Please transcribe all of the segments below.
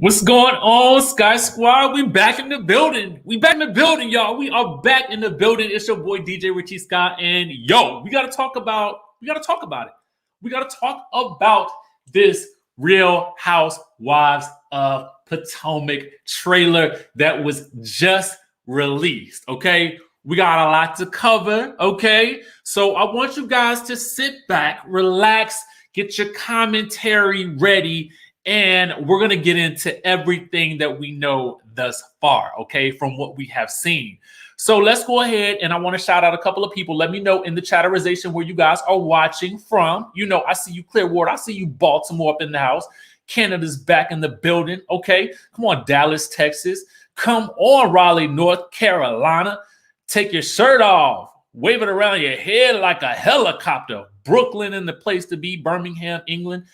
What's going on, Sky Squad? We back in the building. We back in the building, y'all. We are back in the building. It's your boy DJ Richie Skye, and we gotta talk about it. We gotta talk about this Real Housewives of Potomac trailer that was just released. Okay, we got a lot to cover. Okay, so I want you guys to sit back, relax, get your commentary ready. And we're going to get into everything that we know thus far, okay, from what we have seen. So let's go ahead, and I want to shout out a couple of people. Let me know in the chatterization where you guys are watching from. You know, I see you, Clearwater. I see you, Baltimore, up in the house. Canada's back in the building, okay? Come on, Dallas, Texas. Come on, Raleigh, North Carolina. Take your shirt off. Wave it around your head like a helicopter. Brooklyn in the place to be. Birmingham, England.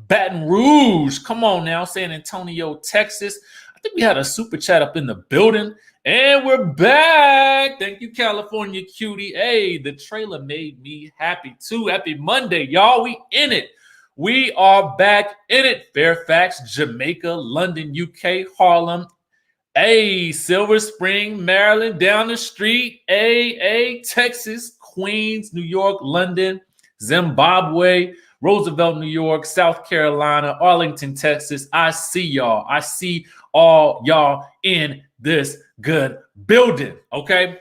Baton Rouge, come on now. San Antonio, Texas. I think we had a super chat up in the building, and we're back. Thank you, California cutie. Hey, the trailer made me happy too. Happy Monday, y'all. We in it. We are back in it. Fairfax, Jamaica, London, UK, Harlem. Hey, Silver Spring, Maryland, down the street. Texas, Queens, New York, London, Zimbabwe, Roosevelt, New York, South Carolina, Arlington, Texas. I see y'all. I see all y'all in this good building, okay?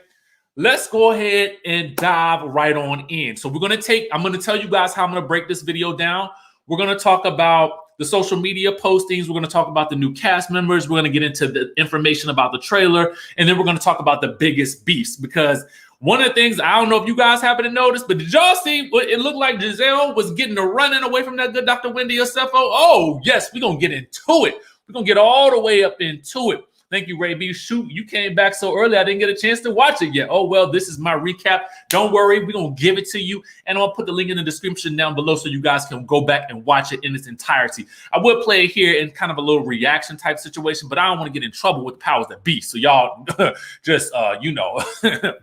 Let's go ahead and dive right on in. So I'm going to tell you guys how I'm going to break this video down. We're going to talk about the social media postings. We're going to talk about the new cast members. We're going to get into the information about the trailer. And then we're going to talk about the biggest beast, because one of the things, I don't know if you guys happen to notice, but did y'all see what it looked like Gizelle was getting a running away from that good Dr. Wendy Osefo? Oh, yes, we're going to get into it. We're going to get all the way up into it. Thank you, Ray B. Shoot, you came back so early, I didn't get a chance to watch it yet. Oh, well, this is my recap. Don't worry, we're going to give it to you. And I'll put the link in the description down below so you guys can go back and watch it in its entirety. I will play it here in kind of a little reaction type situation, but I don't want to get in trouble with the powers that be. So y'all just,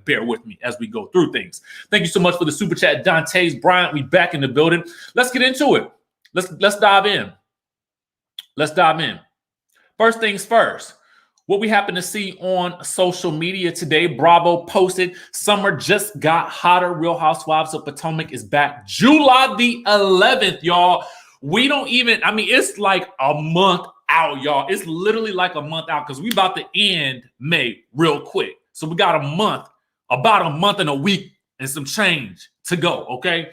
bear with me as we go through things. Thank you so much for the super chat, GIZELLE Bryant. We back in the building. Let's get into it. Let's dive in. Let's dive in. First things first. What we happen to see on social media today, Bravo posted, summer just got hotter. Real Housewives of Potomac is back July the 11th, y'all. It's like a month out, y'all. It's literally like a month out because we about to end May real quick. So we got about a month and a week and some change to go, okay?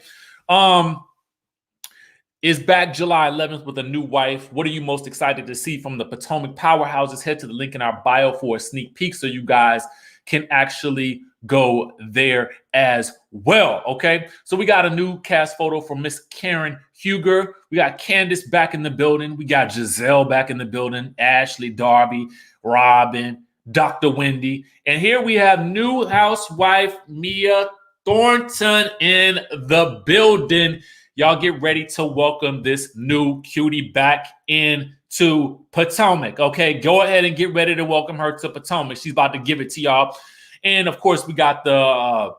Is back July 11th with a new wife. What are you most excited to see from the Potomac powerhouses? Head to the link in our bio for a sneak peek so you guys can actually go there as well, okay? So we got a new cast photo from Miss Karen Huger. We got Candiace back in the building. We got Gizelle back in the building. Ashley, Darby, Robyn, Dr. Wendy. And here we have new housewife Mia Thornton in the building. Y'all get ready to welcome this new cutie back into Potomac, okay? Go ahead and get ready to welcome her to Potomac. She's about to give it to y'all. And, of course, we got the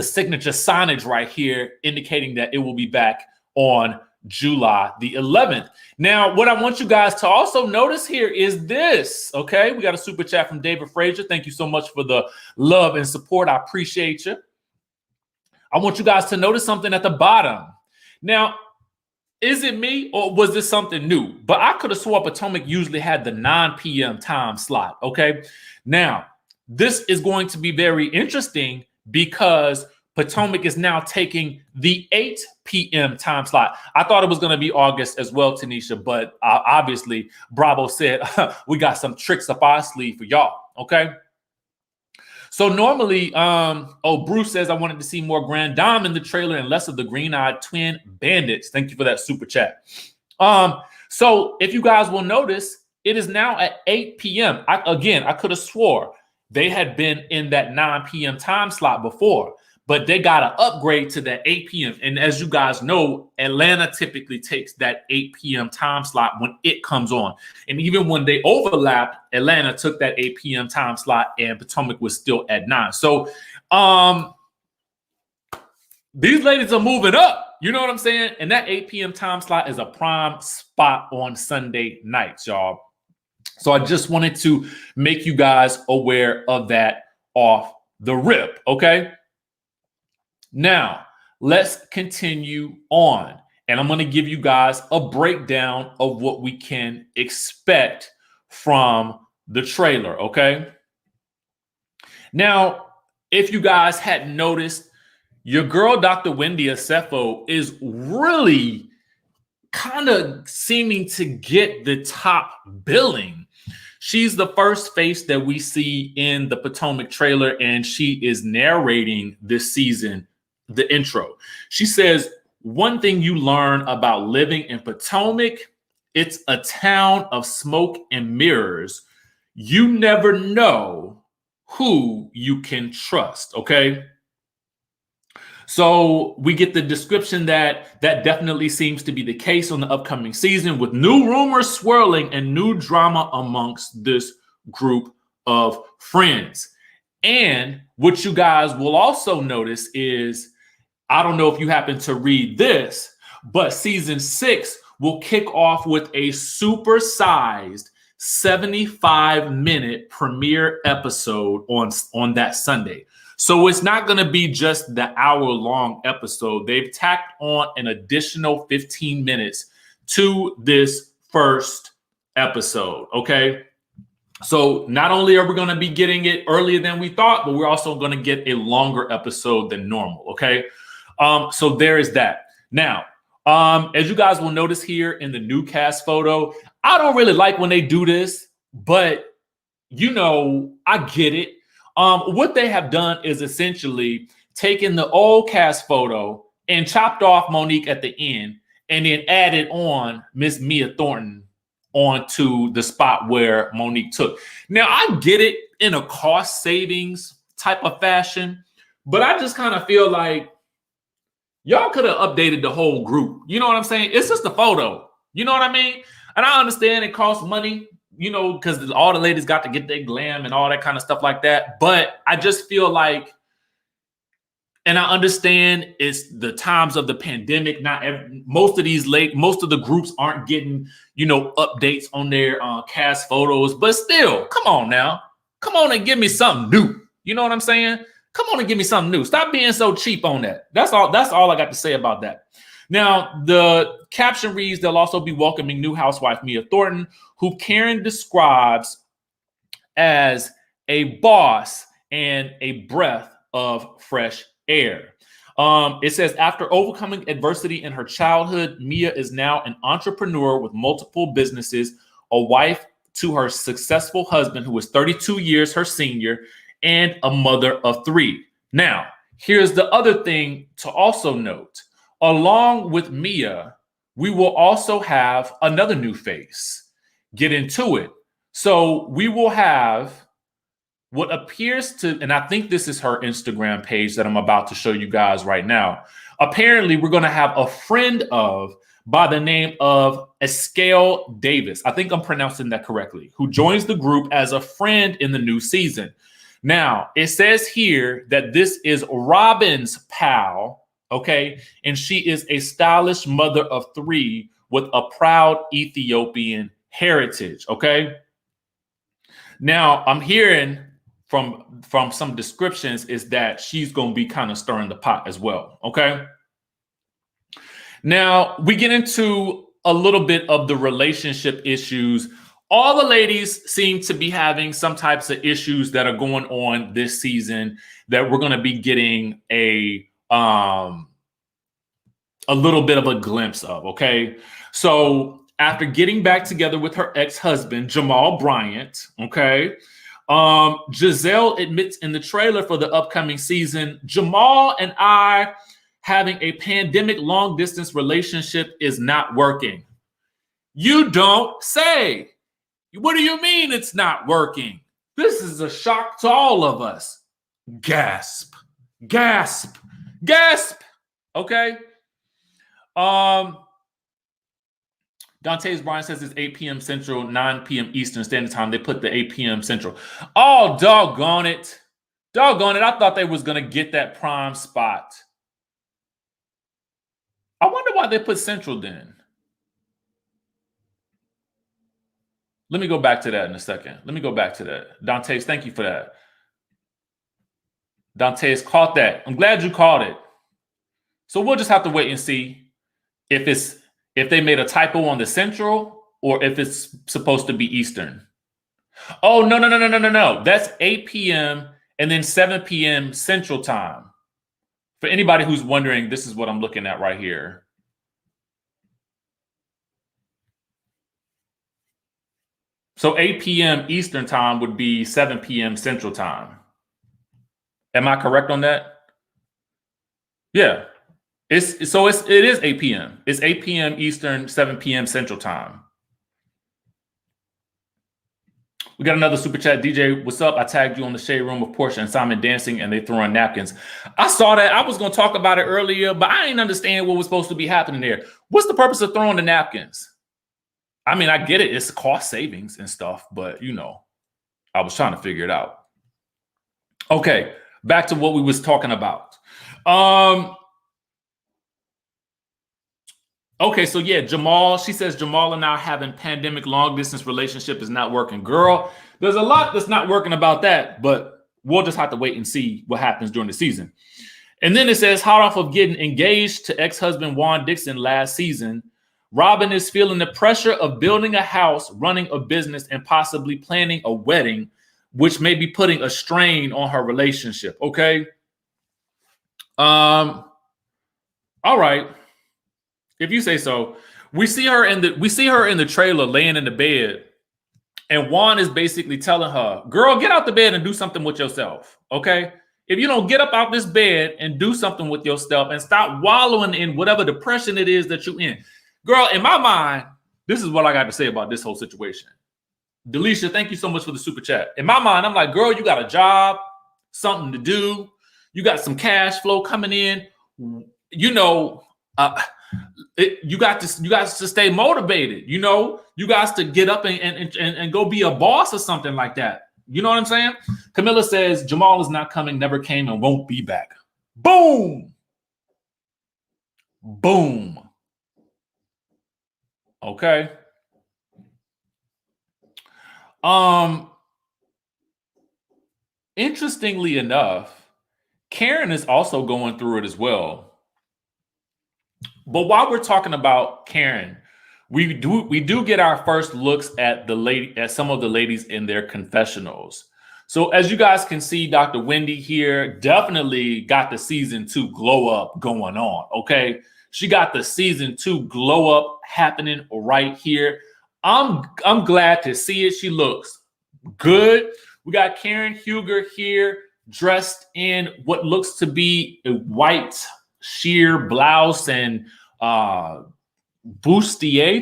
signature signage right here indicating that it will be back on July the 11th. Now, what I want you guys to also notice here is this, okay? We got a super chat from David Frazier. Thank you so much for the love and support. I appreciate you. I want you guys to notice something at the bottom. Now, is it me or was this something new? But I could have swore Potomac usually had the 9 p.m. time slot, okay? Now, this is going to be very interesting because Potomac is now taking the 8 p.m. time slot. I thought it was going to be August as well, Tanisha, but obviously Bravo said, we got some tricks up our sleeve for y'all, okay? So normally, Bruce says, I wanted to see more Grand Dame in the trailer and less of the green-eyed twin bandits. Thank you for that super chat. So if you guys will notice, it is now at 8 p.m. I could have swore they had been in that 9 p.m. time slot before, but they got to upgrade to that 8 p.m. And as you guys know, Atlanta typically takes that 8 p.m. time slot when it comes on. And even when they overlapped, Atlanta took that 8 p.m. time slot and Potomac was still at 9. So these ladies are moving up. You know what I'm saying? And that 8 p.m. time slot is a prime spot on Sunday nights, y'all. So I just wanted to make you guys aware of that off the rip, okay? Now, let's continue on. And I'm going to give you guys a breakdown of what we can expect from the trailer, okay? Now, if you guys hadn't noticed, your girl, Dr. Wendy Osefo, is really kind of seeming to get the top billing. She's the first face that we see in the Potomac trailer, and she is narrating this season, the intro. She says, one thing you learn about living in Potomac, it's a town of smoke and mirrors. You never know who you can trust, okay? So we get the description that definitely seems to be the case on the upcoming season, with new rumors swirling and new drama amongst this group of friends. And what you guys will also notice is, I don't know if you happen to read this, but season 6 will kick off with a super-sized 75-minute premiere episode on that Sunday. So it's not going to be just the hour-long episode. They've tacked on an additional 15 minutes to this first episode, okay? So not only are we going to be getting it earlier than we thought, but we're also going to get a longer episode than normal, okay? So there is that. Now, as you guys will notice here in the new cast photo, I don't really like when they do this, but, you know, I get it. What they have done is essentially taken the old cast photo and chopped off Monique at the end and then added on Miss Mia Thornton onto the spot where Monique took. Now, I get it in a cost savings type of fashion, but I just kind of feel like y'all could have updated the whole group. You know what I'm saying? It's just a photo. You know what I mean? And I understand it costs money, you know, because all the ladies got to get their glam and all that kind of stuff like that. But I just feel like, and I understand it's the times of the pandemic. Most of the groups aren't getting, you know, updates on their cast photos. But still, come on now. Come on and give me something new. You know what I'm saying? Come on and give me something new. Stop being so cheap on that. That's all I got to say about that. Now, the caption reads, they'll also be welcoming new housewife Mia Thornton, who Karen describes as a boss and a breath of fresh air. It says, after overcoming adversity in her childhood, Mia is now an entrepreneur with multiple businesses, a wife to her successful husband, who is 32 years her senior, and a mother of 3. Now, here's the other thing to also note. Along with Mia, we will also have another new face. Get into it. So we will have what appears to, and I think this is her Instagram page that I'm about to show you guys right now. Apparently, we're going to have a friend of, by the name of Escale Davis. I think I'm pronouncing that correctly, who joins the group as a friend in the new season. Now, it says here that this is Robyn's pal, okay? And she is a stylish mother of 3 with a proud Ethiopian heritage, okay? Now, I'm hearing from some descriptions is that she's going to be kind of stirring the pot as well, okay? Now, we get into a little bit of the relationship issues. All the ladies seem to be having some types of issues that are going on this season that we're going to be getting a little bit of a glimpse of, okay? So after getting back together with her ex-husband, GIZELLE Bryant, okay, GIZELLE admits in the trailer for the upcoming season, Jamal and I having a pandemic long-distance relationship is not working. You don't say. What do you mean it's not working? This is a shock to all of us. Gasp, gasp, gasp. Okay. Dante's Brian says it's 8 p.m. Central, 9 p.m. Eastern Standard Time. They put the 8 p.m. Central. Oh, doggone it. Doggone it. I thought they was going to get that prime spot. I wonder why they put Central then. Let me go back to that in a second. Let me go back to that. Dante's, thank you for that. Dante's caught that. I'm glad you caught it. So we'll just have to wait and see if they made a typo on the Central or if it's supposed to be Eastern. Oh, no. That's 8 p.m. and then 7 p.m. Central Time. For anybody who's wondering, this is what I'm looking at right here. So 8 p.m. Eastern Time would be 7 p.m. Central Time. Am I correct on that? Yeah. It is 8 p.m. It's 8 p.m. Eastern, 7 p.m. Central Time. We got another super chat. DJ, what's up? I tagged you on the shade room of Porsha and Simon dancing and they throwing napkins. I saw that. I was going to talk about it earlier, but I didn't understand what was supposed to be happening there. What's the purpose of throwing the napkins? I mean, I get it. It's cost savings and stuff, but you know, I was trying to figure it out. Okay, back to what we was talking about. Okay, so yeah, Jamal, she says Jamal and I having pandemic long distance relationship is not working. Girl, there's a lot that's not working about that, but we'll just have to wait and see what happens during the season. And then it says, hot off of getting engaged to ex-husband Juan Dixon last season, Robyn is feeling the pressure of building a house, running a business, and possibly planning a wedding, which may be putting a strain on her relationship. Okay. All right. If you say so. We see her in the trailer laying in the bed, and Juan is basically telling her, girl, get out the bed and do something with yourself. Okay. If you don't get up out this bed and do something with yourself and stop wallowing in whatever depression it is that you're in. Girl, in my mind, this is what I got to say about this whole situation. Delisha, thank you so much for the super chat. In my mind, I'm like, girl, you got a job, something to do. You got some cash flow coming in. You know, you got to stay motivated. You know, you got to get up and go be a boss or something like that. You know what I'm saying? Camilla says Jamal is not coming, never came, and won't be back. Boom. Boom. Okay. Interestingly enough, Karen is also going through it as well. But while we're talking about Karen, we do get our first looks at some of the ladies in their confessionals. So as you guys can see, Dr. Wendy here definitely got the season 2 glow up going on. Okay. She got the season 2 glow up happening right here. I'm glad to see it. She looks good. We got Karen Huger here dressed in what looks to be a white sheer blouse and bustier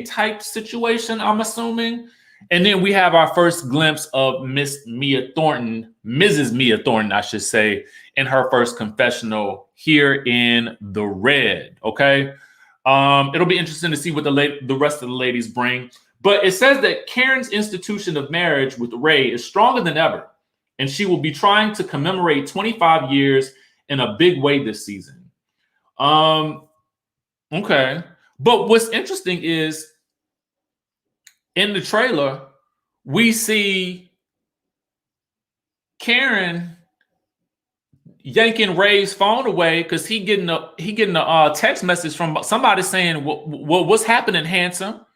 type situation, I'm assuming. And then we have our first glimpse of Mrs. Mia Thornton, I should say, in her first confessional here in the red. Okay. It'll be interesting to see what the rest of the ladies bring. But it says that Karen's institution of marriage with Ray is stronger than ever, and she will be trying to commemorate 25 years in a big way this season. Okay. But what's interesting is in the trailer, we see Karen yanking Ray's phone away because he getting a text message from somebody saying, what's happening, handsome?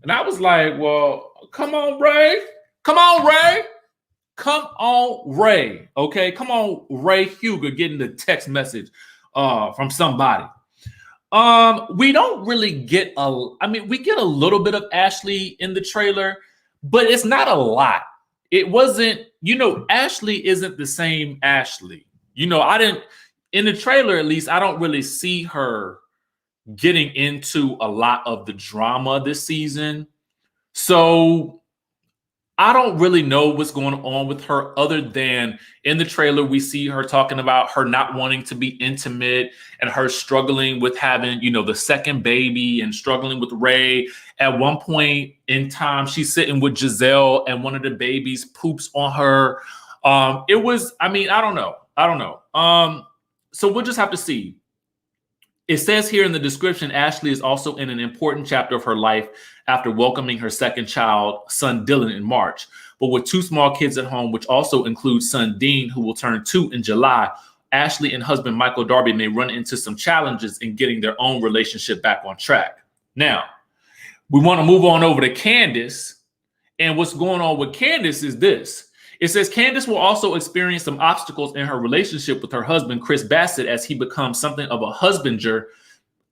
And I was like, well, come on, Ray. Come on, Ray. Come on, Ray. Okay, come on, Ray Huger getting the text message from somebody. We don't really get we get a little bit of Ashley in the trailer, but it's not a lot. It wasn't, Ashley isn't the same Ashley. In the trailer, at least, I don't really see her getting into a lot of the drama this season. So I don't really know what's going on with her other than in the trailer, we see her talking about her not wanting to be intimate and her struggling with having, the second baby and struggling with Ray. At one point in time, she's sitting with Gizelle and one of the babies poops on her. I don't know. So we'll just have to see. It says here in the description, Ashley is also in an important chapter of her life after welcoming her second child, son Dylan, in March. But with 2 small kids at home, which also includes son Dean, who will turn 2 in July, Ashley and husband Michael Darby may run into some challenges in getting their own relationship back on track. Now, we want to move on over to Candiace. And what's going on with Candiace is this. It says Candiace will also experience some obstacles in her relationship with her husband, Chris Bassett, as he becomes something of a husbander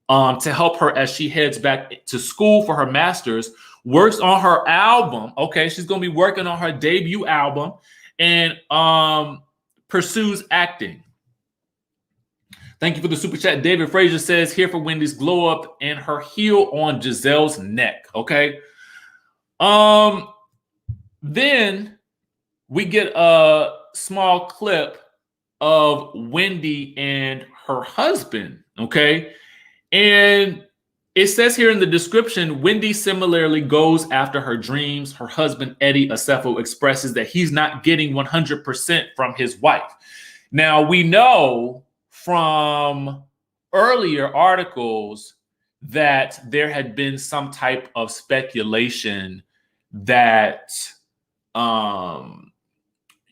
to help her as she heads back to school for her master's, works on her album. Okay, she's going to be working on her debut album and pursues acting. Thank you for the super chat. David Frazier says, here for Wendy's glow up and her heel on Gizelle's neck. Okay. Then we get a small clip of Wendy and her husband. Okay. And it says here in the description, Wendy similarly goes after her dreams. Her husband, Eddie Osefo, expresses that he's not getting 100% from his wife. Now, we know from earlier articles that there had been some type of speculation that,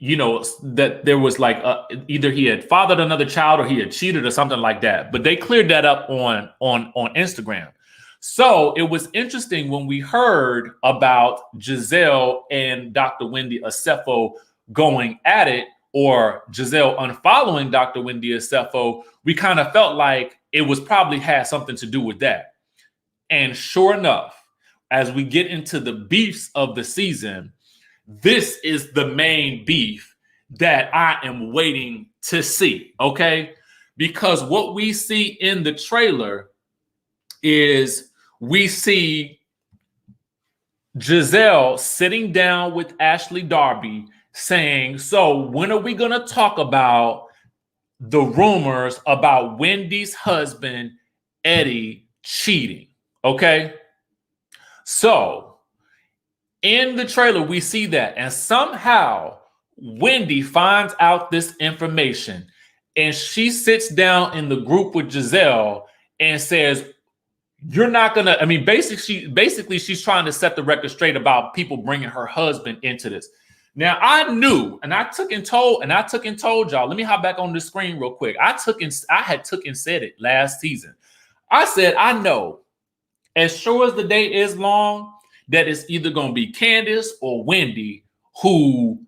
that there was like either he had fathered another child or he had cheated or something like that. But they cleared that up on Instagram. So it was interesting when we heard about Gizelle and Dr. Wendy Osefo going at it, or Gizelle unfollowing Dr. Wendy Osefo. We kind of felt like it was probably had something to do with that. And sure enough, as we get into the beefs of the season, this is the main beef that I am waiting to see, okay? Because what we see in the trailer is we see Gizelle sitting down with Ashley Darby saying, so when are we going to talk about the rumors about Wendy's husband, Eddie, cheating? Okay? So in the trailer, we see that. And somehow Wendy finds out this information and she sits down in the group with Gizelle and says, you're not going to, basically she's trying to set the record straight about people bringing her husband into this. Now I knew, and I took and told y'all, let me hop back on the screen real quick. I had said it last season. I said, I know as sure as the day is long, that it's either going to be Candiace or Wendy who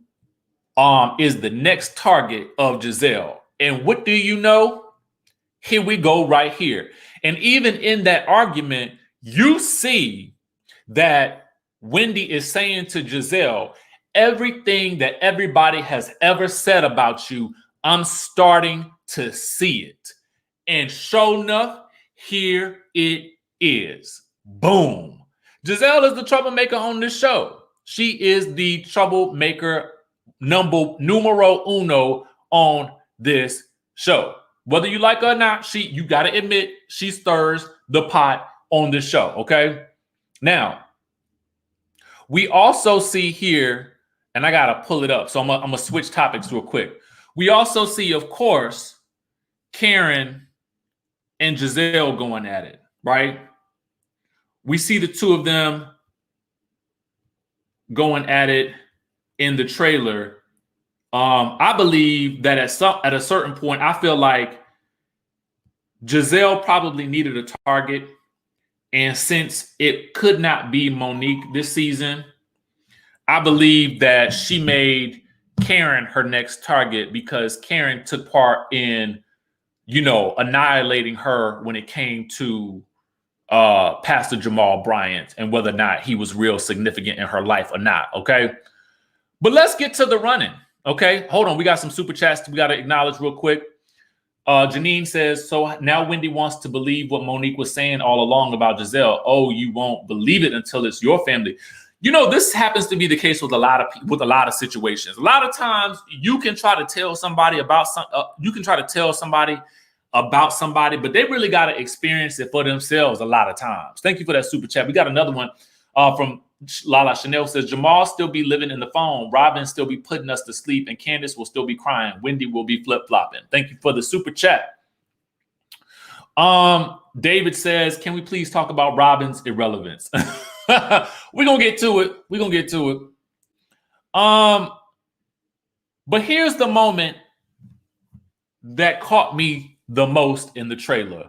is the next target of Gizelle. And what do you know? Here we go right here. And even in that argument, you see that Wendy is saying to Gizelle, everything that everybody has ever said about you, I'm starting to see it. And sure enough, here it is. Boom. Gizelle is the troublemaker on this show. She is the troublemaker numero uno on this show. Whether you like her or not, you got to admit, she stirs the pot on this show, okay? Now, we also see here, and I got to pull it up, so I'm going to switch topics real quick. We also see, of course, Karen and Gizelle going at it, right? We see the two of them going at it in the trailer. I believe that at a certain point, I feel like Gizelle probably needed a target. And since it could not be Monique this season, I believe that she made Karen her next target because Karen took part in, annihilating her when it came to Pastor Jamal Bryant and whether or not he was real significant in her life or not, okay? But let's get to the running, okay? Hold on, we got some super chats we got to acknowledge real quick. Janine says, so now Wendy wants to believe what Monique was saying all along about Gizelle. Oh, you won't believe it until it's your family. This happens to be the case with a lot of situations. A lot of times you can try to tell somebody about somebody, but they really got to experience it for themselves a lot of times. Thank you for that super chat. We got another one from Lala Chanel says, Jamal still be living in the phone. Robyn still be putting us to sleep. And Candiace will still be crying. Wendy will be flip-flopping. Thank you for the super chat. David says, can we please talk about Robyn's irrelevance? We're gonna get to it. But here's the moment that caught me the most in the trailer.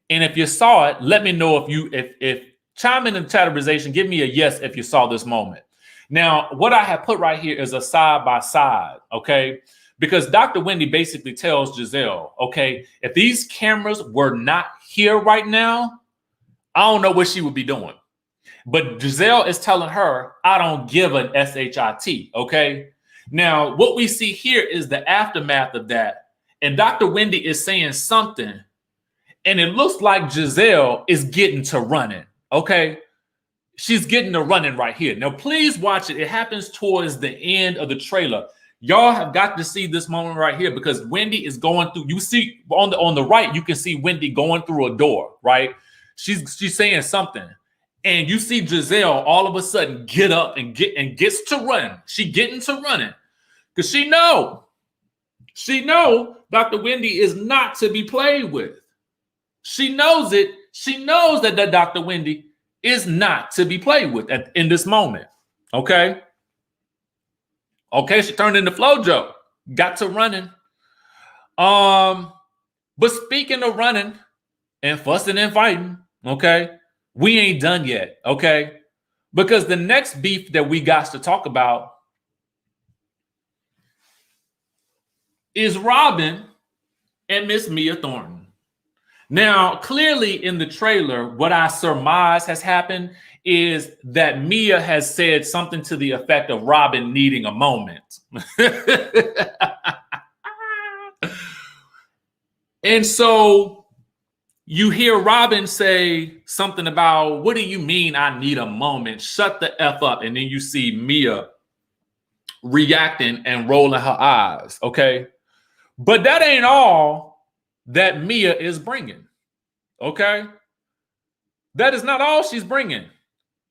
And if you saw it, let me know if chime in the chatterization, give me a yes if you saw this moment. Now, what I have put right here is a side by side, okay? Because Dr. Wendy basically tells Gizelle, okay, if these cameras were not here right now, I don't know what she would be doing. But Gizelle is telling her, I don't give an SHIT, okay? Now, what we see here is the aftermath of that. And Dr. Wendy is saying something, and it looks like Gizelle is getting to running, okay? She's getting to running right here. Now, please watch it. It happens towards the end of the trailer. Y'all have got to see this moment right here because Wendy is going through. You see on the right, you can see Wendy going through a door, right? She's saying something. And you see Gizelle all of a sudden get up and gets to run. She getting to running because she know Dr. Wendy is not to be played with. She knows it. She knows that Dr. Wendy is not to be played with in this moment. Okay. Okay, she turned into Flojo. Got to running. But speaking of running and fussing and fighting, okay, we ain't done yet, okay? Because the next beef that we got to talk about is Robyn and Miss Mia Thornton. Now, clearly in the trailer, what I surmise has happened is that Mia has said something to the effect of Robyn needing a moment. And so you hear Robyn say something about, what do you mean I need a moment? Shut the F up. And then you see Mia reacting and rolling her eyes, okay? But that ain't all that Mia is bringing, okay? That is not all she's bringing.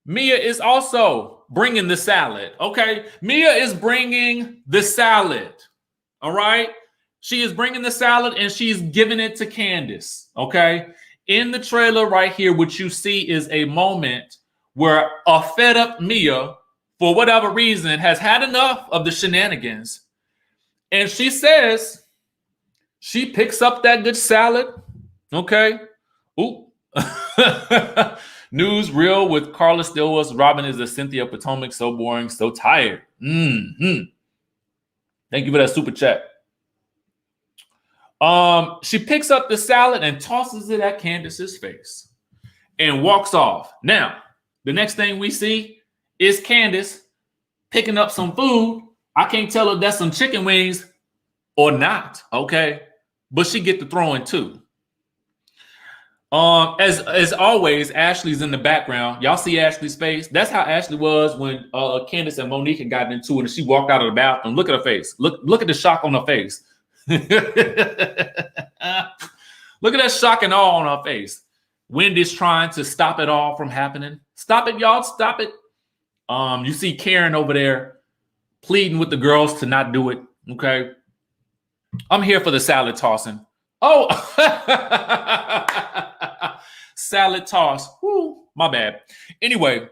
Mia is also bringing the salad, okay? Mia is bringing the salad, all right? She is bringing the salad and she's giving it to Candiace, okay? In the trailer right here, what you see is a moment where a fed up Mia, for whatever reason, has had enough of the shenanigans. And she says, she picks up that good salad, okay? Ooh. News real with Carla Stillwell's Robyn is a Cynthia Potomac, so boring, so tired. Thank you for that super chat. She picks up the salad and tosses it at Candiace's face and walks off. Now, the next thing we see is Candiace picking up some food. I can't tell if that's some chicken wings or not, okay? But she get the throwing too. As always, Ashley's in the background. Y'all see Ashley's face? That's how Ashley was when Candiace and Monique had gotten into it and she walked out of the bathroom. Look at her face. Look at the shock on her face. Look at that shock and awe on her face. Wendy's trying to stop it all from happening. Stop it, y'all. Stop it. You see Karen over there pleading with the girls to not do it. Okay. I'm here for the salad tossing. Oh, salad toss. Woo, my bad. Anyway,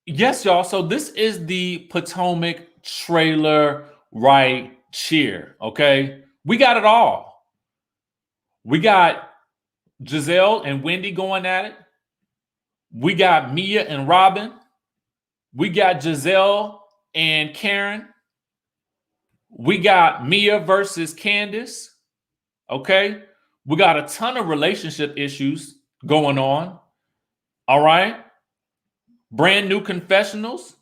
yes, y'all. So this is the Potomac trailer right here. Okay, we got it all. We got Gizelle and Wendy going at it. We got Mia and Robyn. We got Gizelle and Karen. We got Mia versus Candiace. Okay. We got a ton of relationship issues going on. All right. Brand new confessionals.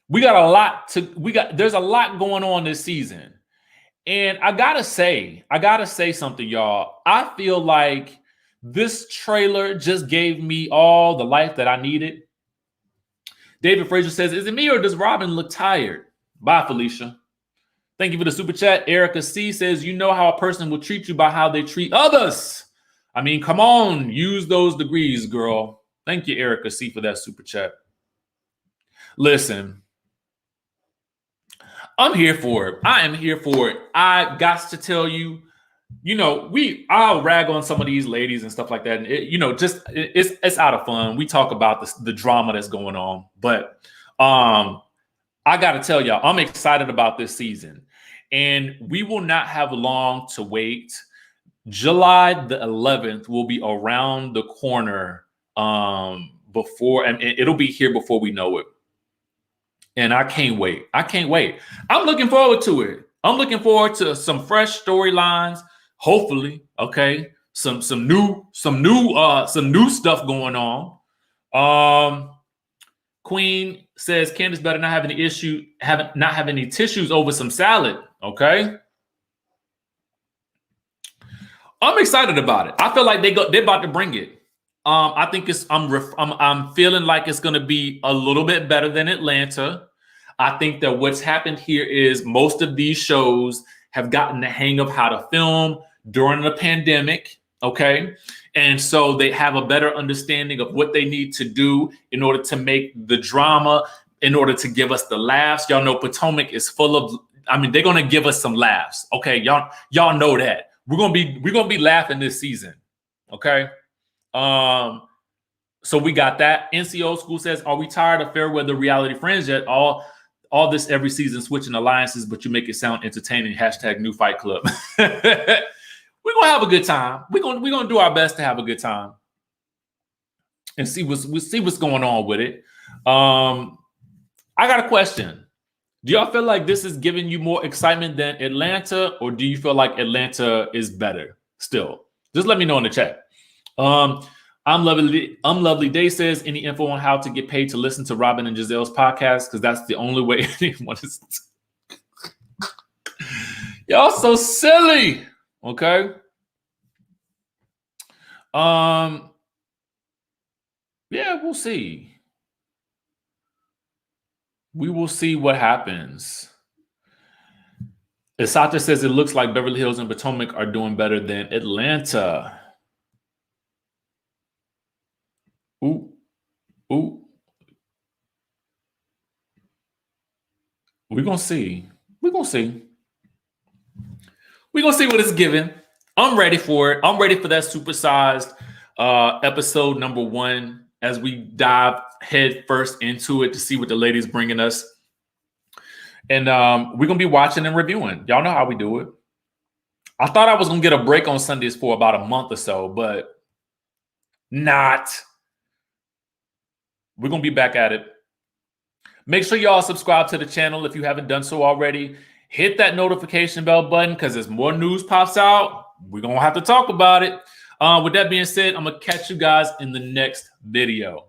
There's a lot going on this season. And I gotta say something, y'all. I feel like this trailer just gave me all the life that I needed. David Frazier says, is it me or does Robyn look tired? Bye, Felicia. Thank you for the super chat. Erica C says, you know how a person will treat you by how they treat others. I mean, come on, use those degrees, girl. Thank you, Erica C, for that super chat. Listen, I'm here for it. I am here for it. I got to tell you, I'll rag on some of these ladies and stuff like that. And it's out of fun. We talk about the drama that's going on, but I got to tell y'all, I'm excited about this season, and we will not have long to wait. July the 11th will be around the corner before, and it'll be here before we know it. And I can't wait. I'm looking forward to it. I'm looking forward to some fresh storylines. Hopefully, okay. Some new stuff going on. Queen says Candiace better not have any tissues over some salad. Okay. I'm excited about it. I feel like they're about to bring it. I think I'm feeling like it's going to be a little bit better than Atlanta. I think that what's happened here is most of these shows have gotten the hang of how to film during the pandemic. Okay. And so they have a better understanding of what they need to do in order to make the drama, in order to give us the laughs. Y'all know Potomac is full of, they're going to give us some laughs. Okay. Y'all know that. We're going to be laughing this season. Okay. So we got that. NCO School says, are we tired of Fairweather reality friends yet? All this every season switching alliances, but you make it sound entertaining. # new Fight Club. We're gonna have a good time. We're gonna do our best to have a good time and see what's going on with it. I got a question. Do y'all feel like this is giving you more excitement than Atlanta, or do you feel like Atlanta is better still? Just let me know in the chat. I'm lovely Day says, any info on how to get paid to listen to Robyn and Gizelle's podcast? Because that's the only way anyone is. Y'all so silly. Okay. Yeah, we'll see. We will see what happens. Isata says it looks like Beverly Hills and Potomac are doing better than Atlanta. Ooh. We're gonna see. We're gonna see what it's given. I'm ready for it. I'm ready for that supersized episode number 1 as we dive head first into it to see what the ladies bringing us. And we're gonna be watching and reviewing. Y'all know how we do it. I thought I was gonna get a break on Sundays for about a month or so, but not. We're gonna be back at it. Make sure y'all subscribe to the channel if you haven't done so already. Hit that notification bell button because as more news pops out, we're gonna have to talk about it. With that being said, I'm gonna catch you guys in the next video.